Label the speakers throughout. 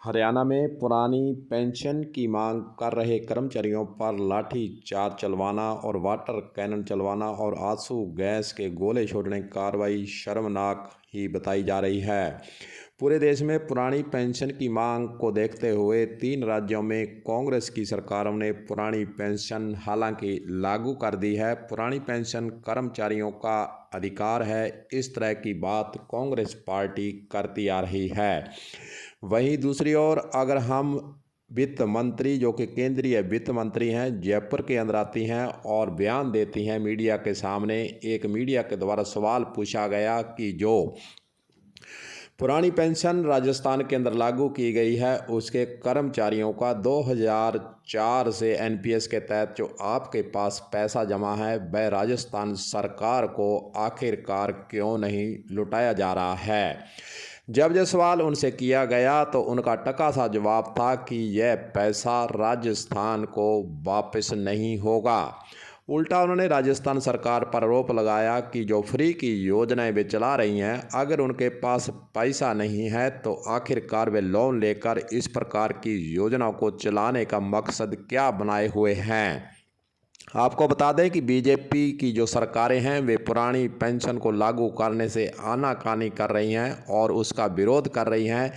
Speaker 1: हरियाणा में पुरानी पेंशन की मांग कर रहे कर्मचारियों पर लाठीचार्ज चलवाना और वाटर कैनन चलवाना और आंसू गैस के गोले छोड़ने की कार्रवाई शर्मनाक ही बताई जा रही है। पूरे देश में पुरानी पेंशन की मांग को देखते हुए 3 राज्यों में कांग्रेस की सरकारों ने पुरानी पेंशन हालांकि लागू कर दी है। पुरानी पेंशन कर्मचारियों का अधिकार है, इस तरह की बात कांग्रेस पार्टी करती आ रही है। वहीं दूसरी ओर अगर हम वित्त मंत्री जो कि केंद्रीय वित्त मंत्री हैं, जयपुर के अंदर आती हैं और बयान देती हैं मीडिया के सामने। एक मीडिया के द्वारा सवाल पूछा गया कि जो पुरानी पेंशन राजस्थान के अंदर लागू की गई है उसके कर्मचारियों का 2004 से एनपीएस के तहत जो आपके पास पैसा जमा है वह राजस्थान सरकार को आखिरकार क्यों नहीं लुटाया जा रहा है। जब यह सवाल उनसे किया गया तो उनका टका सा जवाब था कि यह पैसा राजस्थान को वापस नहीं होगा। उल्टा उन्होंने राजस्थान सरकार पर आरोप लगाया कि जो फ्री की योजनाएं वे चला रही हैं, अगर उनके पास पैसा नहीं है तो आखिरकार वे लोन लेकर इस प्रकार की योजनाओं को चलाने का मकसद क्या बनाए हुए हैं। आपको बता दें कि बीजेपी की जो सरकारें हैं वे पुरानी पेंशन को लागू करने से आनाकानी कर रही हैं और उसका विरोध कर रही हैं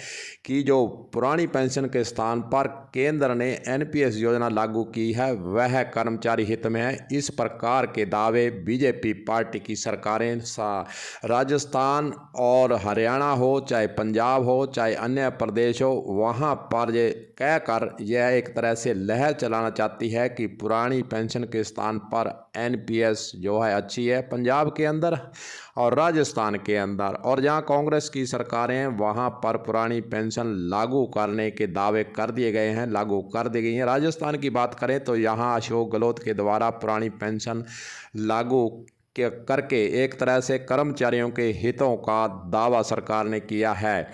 Speaker 1: कि जो पुरानी पेंशन के स्थान पर केंद्र ने एनपीएस योजना लागू की है वह कर्मचारी हित में है। इस प्रकार के दावे बीजेपी पार्टी की सरकारें राजस्थान और हरियाणा हो, चाहे पंजाब हो, चाहे अन्य प्रदेश हो, वहाँ पर ये कहकर यह एक तरह से लहर चलाना चाहती है कि पुरानी पेंशन के स्थान पर एनपीएस जो है अच्छी है पंजाब के अंदर और राजस्थान के अंदर, और जहां कांग्रेस की सरकारें हैं वहां पर पुरानी पेंशन लागू करने के दावे कर दिए गए हैं, लागू कर दी गई हैं। राजस्थान की बात करें तो यहां अशोक गहलोत के द्वारा पुरानी पेंशन लागू करके एक तरह से कर्मचारियों के हितों का दावा सरकार ने किया है।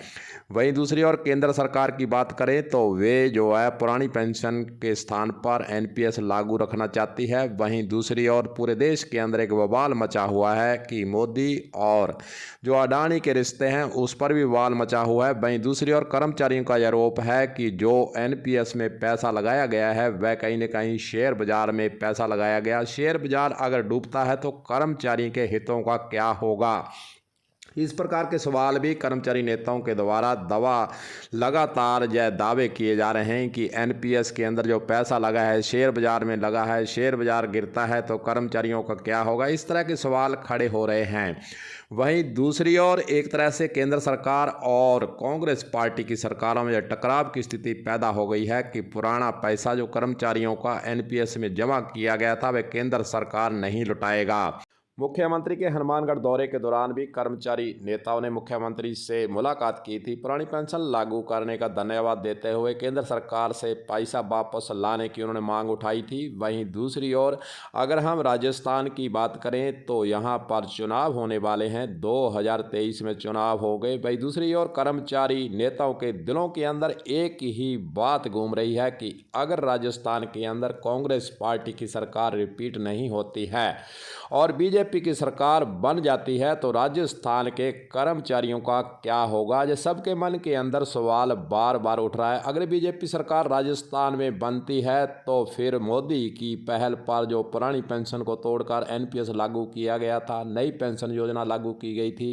Speaker 1: वहीं दूसरी ओर केंद्र सरकार की बात करें तो वे जो है पुरानी पेंशन के स्थान पर एनपीएस लागू रखना चाहती है। वहीं दूसरी ओर पूरे देश के अंदर एक बवाल मचा हुआ है कि मोदी और जो अडानी के रिश्ते हैं उस पर भी बवाल मचा हुआ है। वहीं दूसरी ओर कर्मचारियों का यह आरोप है कि जो एनपीएस में पैसा लगाया गया है वह कहीं न कहीं शेयर बाजार में पैसा लगाया गया। शेयर बाजार अगर डूबता है तो कर्मचारी के हितों का क्या होगा। इस प्रकार के सवाल भी कर्मचारी नेताओं के द्वारा लगातार यह दावे किए जा रहे हैं कि एनपीएस के अंदर जो पैसा लगा है शेयर बाजार में लगा है, शेयर बाजार गिरता है तो कर्मचारियों का क्या होगा। इस तरह के सवाल खड़े हो रहे हैं। वहीं दूसरी ओर एक तरह से केंद्र सरकार और कांग्रेस पार्टी की सरकारों में टकराव की स्थिति पैदा हो गई है कि पुराना पैसा जो कर्मचारियों का एनपीएस में जमा किया गया था वह केंद्र सरकार नहीं लुटाएगा। मुख्यमंत्री के हनुमानगढ़ दौरे के दौरान भी कर्मचारी नेताओं ने मुख्यमंत्री से मुलाकात की थी। पुरानी पेंशन लागू करने का धन्यवाद देते हुए केंद्र सरकार से पैसा वापस लाने की उन्होंने मांग उठाई थी। वहीं दूसरी ओर अगर हम राजस्थान की बात करें तो यहाँ पर चुनाव होने वाले हैं, 2023 में चुनाव हो गए। वहीं दूसरी ओर कर्मचारी नेताओं के दिलों के अंदर एक ही बात घूम रही है कि अगर राजस्थान के अंदर कांग्रेस पार्टी की सरकार रिपीट नहीं होती है और बीजेपी की सरकार बन जाती है तो राजस्थान के कर्मचारियों का क्या होगा। ये सबके मन के अंदर सवाल बार बार उठ रहा है। अगर बीजेपी सरकार राजस्थान में बनती है तो फिर मोदी की पहल पर जो पुरानी पेंशन को तोड़कर एनपीएस लागू किया गया था, नई पेंशन योजना लागू की गई थी,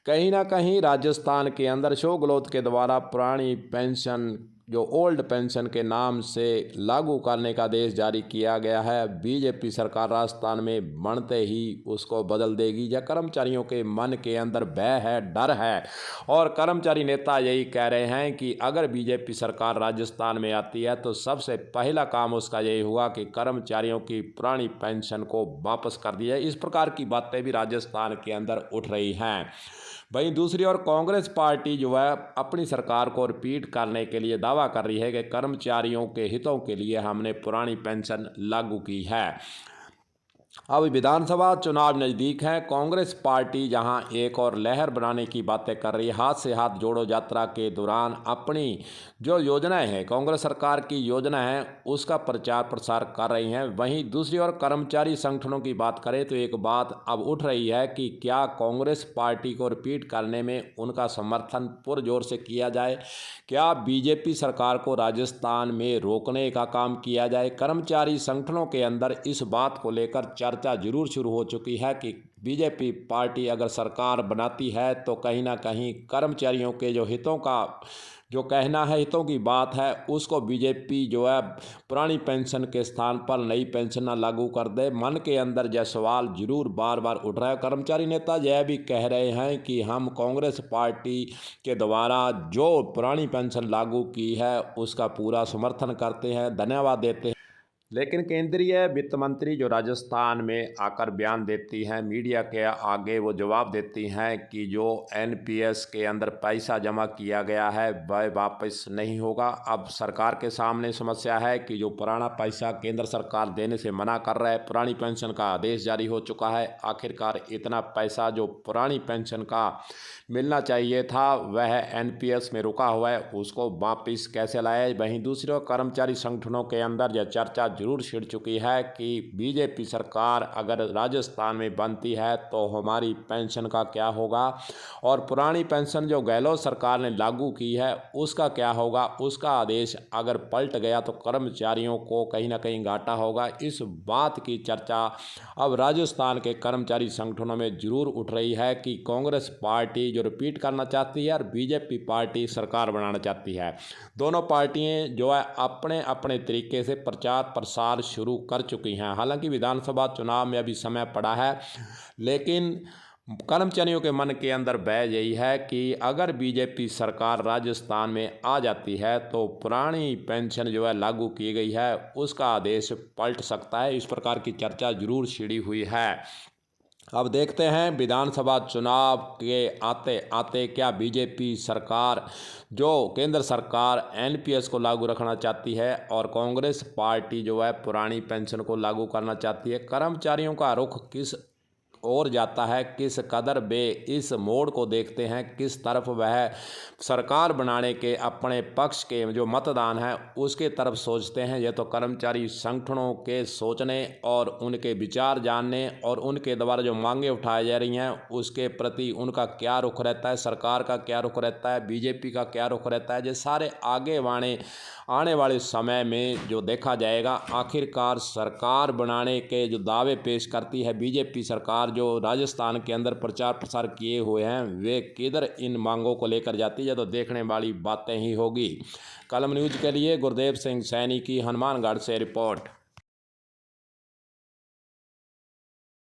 Speaker 1: कहीं ना कहीं राजस्थान के अंदर अशोक गहलोत के द्वारा पुरानी पेंशन जो ओल्ड पेंशन के नाम से लागू करने का आदेश जारी किया गया है। बीजेपी सरकार राजस्थान में बनते ही उसको बदल देगी। या कर्मचारियों के मन के अंदर भय है, डर है, और कर्मचारी नेता यही कह रहे हैं कि अगर बीजेपी सरकार राजस्थान में आती है तो सबसे पहला काम उसका यही हुआ कि कर्मचारियों की पुरानी पेंशन को वापस कर दिया। इस प्रकार की बातें भी राजस्थान के अंदर उठ रही हैं। वहीं दूसरी ओर कांग्रेस पार्टी जो है अपनी सरकार को रिपीट करने के लिए दावा कर रही है कि कर्मचारियों के हितों के लिए हमने पुरानी पेंशन लागू की है। अब विधानसभा चुनाव नज़दीक हैं। कांग्रेस पार्टी जहां एक और लहर बनाने की बातें कर रही है, हाथ से हाथ जोड़ो यात्रा के दौरान अपनी जो योजनाएं हैं, कांग्रेस सरकार की योजना है, उसका प्रचार प्रसार कर रही हैं। वहीं दूसरी ओर कर्मचारी संगठनों की बात करें तो एक बात अब उठ रही है कि क्या कांग्रेस पार्टी को रिपीट करने में उनका समर्थन पुरजोर से किया जाए, क्या बीजेपी सरकार को राजस्थान में रोकने का काम किया जाए। कर्मचारी संगठनों के अंदर इस बात को लेकर चर्चा जरूर शुरू हो चुकी है कि बीजेपी पार्टी अगर सरकार बनाती है तो कहीं ना कहीं कर्मचारियों के जो हितों का जो कहना है, हितों की बात है, उसको बीजेपी जो है पुरानी पेंशन के स्थान पर नई पेंशन ना लागू कर दे। मन के अंदर यह सवाल जरूर बार बार उठ रहा है। कर्मचारी नेता यह भी कह रहे हैं कि हम कांग्रेस पार्टी के द्वारा जो पुरानी पेंशन लागू की है उसका पूरा समर्थन करते हैं, धन्यवाद देते हैं। लेकिन केंद्रीय वित्त मंत्री जो राजस्थान में आकर बयान देती हैं, मीडिया के आगे वो जवाब देती हैं कि जो एनपीएस के अंदर पैसा जमा किया गया है वह वापस नहीं होगा। अब सरकार के सामने समस्या है कि जो पुराना पैसा केंद्र सरकार देने से मना कर रहा है, पुरानी पेंशन का आदेश जारी हो चुका है, आखिरकार इतना पैसा जो पुरानी पेंशन का मिलना चाहिए था वह एनपीएस में रुका हुआ है, उसको वापस कैसे लाए। वहीं दूसरी ओर कर्मचारी संगठनों के अंदर यह चर्चा जरूर छिड़ चुकी है कि बीजेपी सरकार अगर राजस्थान में बनती है तो हमारी पेंशन का क्या होगा, और पुरानी पेंशन जो गहलोत सरकार ने लागू की है उसका क्या होगा। उसका आदेश अगर पलट गया तो कर्मचारियों को कहीं ना कहीं घाटा होगा। इस बात की चर्चा अब राजस्थान के कर्मचारी संगठनों में जरूर उठ रही है कि कांग्रेस पार्टी जो रिपीट करना चाहती है और बीजेपी पार्टी सरकार बनाना चाहती है। दोनों पार्टियां जो है अपने अपने तरीके से प्रचार प्रसार शुरू कर चुकी हैं। हालांकि विधानसभा चुनाव में अभी समय पड़ा है, लेकिन कर्मचारियों के मन के अंदर बहस यही है कि अगर बीजेपी सरकार राजस्थान में आ जाती है तो पुरानी पेंशन जो है लागू की गई है उसका आदेश पलट सकता है। इस प्रकार की चर्चा जरूर छिड़ी हुई है। अब देखते हैं विधानसभा चुनाव के आते आते क्या बीजेपी सरकार जो केंद्र सरकार एनपीएस को लागू रखना चाहती है और कांग्रेस पार्टी जो है पुरानी पेंशन को लागू करना चाहती है। कर्मचारियों का रुख किस और जाता है, किस कदर वे इस मोड़ को देखते हैं, किस तरफ वह सरकार बनाने के अपने पक्ष के जो मतदान है उसके तरफ सोचते हैं। यह तो कर्मचारी संगठनों के सोचने और उनके विचार जानने और उनके द्वारा जो मांगे उठाई जा रही हैं उसके प्रति उनका क्या रुख रहता है, सरकार का क्या रुख रहता है, बीजेपी का क्या रुख रहता है, ये सारे आने वाले समय में जो देखा जाएगा। आखिरकार सरकार बनाने के जो दावे पेश करती है बीजेपी सरकार, जो राजस्थान के अंदर प्रचार प्रसार किए हुए हैं, वे किधर इन मांगों को लेकर जाती है तो देखने वाली बातें ही होगी। कलम न्यूज़ के लिए गुरदेव सिंह सैनी की हनुमानगढ़ से रिपोर्ट।